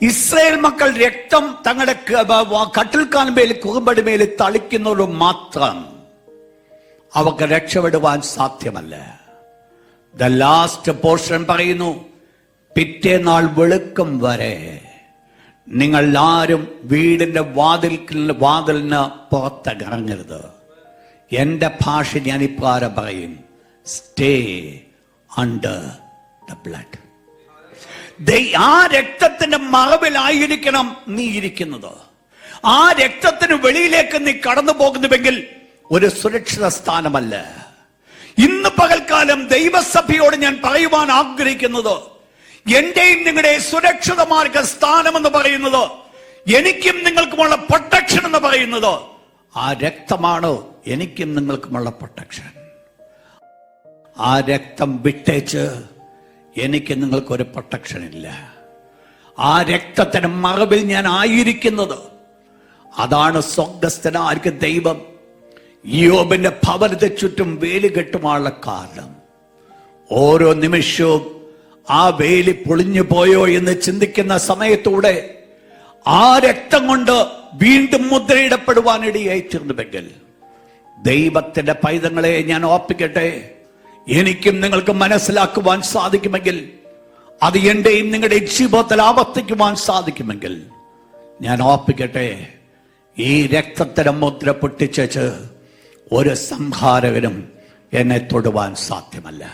Israel മക്കൾ രക്തം തങ്ങളുടെ കട്ടിൽക്കാൽമേൽ കുറുമ്പടിമേൽ തളിക്കുന്നവർ മാത്രം അവർക്ക് രക്ഷപ്പെടുവാൻ സാധ്യമല്ല. ദ ലാസ്റ്റ് പോർഷൻ പറയുന്നു, പിറ്റേനാൾ വെളുക്കം വരെ നിങ്ങൾ ആരും വീടിന്റെ വാതിലിന് പുറത്തിറങ്ങരുത്. എന്റെ ഭാഷ ഞാൻ ഇപ്രകാരം പറയും, സ്റ്റേ അണ്ടർ ദ ബ്ലഡ്. ആ രക്തത്തിന്റെ മറവിലായിരിക്കണം നീ ഇരിക്കുന്നത്. ആ രക്തത്തിന് വെളിയിലേക്ക് നീ കടന്നു പോകുന്നുവെങ്കിൽ ഒരു സുരക്ഷിത സ്ഥാനമല്ല. ഇന്ന് പകൽക്കാലം ദൈവസഭയോട് ഞാൻ പറയുവാൻ ആഗ്രഹിക്കുന്നത്, എന്റെയും നിങ്ങളുടെ സുരക്ഷിത മാർഗ സ്ഥാനം എന്ന് പറയുന്നത്, എനിക്കും നിങ്ങൾക്കുമുള്ള പ്രൊട്ടക്ഷൻ എന്ന് പറയുന്നത് ആ രക്തമാണ്. എനിക്കും നിങ്ങൾക്കുമുള്ള പ്രൊട്ടക്ഷൻ. ആ രക്തം വിട്ടേച്ച് എനിക്ക് നിങ്ങൾക്കൊരു പ്രൊട്ടക്ഷൻ ഇല്ല. ആ രക്തത്തിന് മറവിൽ ഞാൻ ആയിരിക്കുന്നത്. അതാണ് സ്വർഗ്ഗസ്ഥനായ ദൈവം യോബിന്റെ ഭവനത്തെ ചുറ്റും വേലി കെട്ടുവാനുള്ള കാരണം. ഓരോ നിമിഷവും ആ വേലി പൊളിഞ്ഞു പോയോ എന്ന് ചിന്തിക്കുന്ന സമയത്തൂടെ ആ രക്തം കൊണ്ട് വീണ്ടും മുദ്രയിടപ്പെടുവാനിടയായി തീർന്നുവെങ്കിൽ, ദൈവത്തിന്റെ പൈതങ്ങളെ ഞാൻ ഓർപ്പിക്കട്ടെ, എനിക്കും നിങ്ങൾക്ക് മനസ്സിലാക്കുവാൻ സാധിക്കുമെങ്കിൽ, അത് എന്റെയും നിങ്ങളുടെ ജീവിതത്തിൽ ആവർത്തിക്കുവാൻ സാധിക്കുമെങ്കിൽ, ഞാൻ ഓർപ്പിക്കട്ടെ, ഈ രക്തത്തിന് മുദ്ര പൊട്ടിച്ച് ഒരു സംഹാരകനും എന്നെ തൊടുവാൻ സാധ്യമല്ല.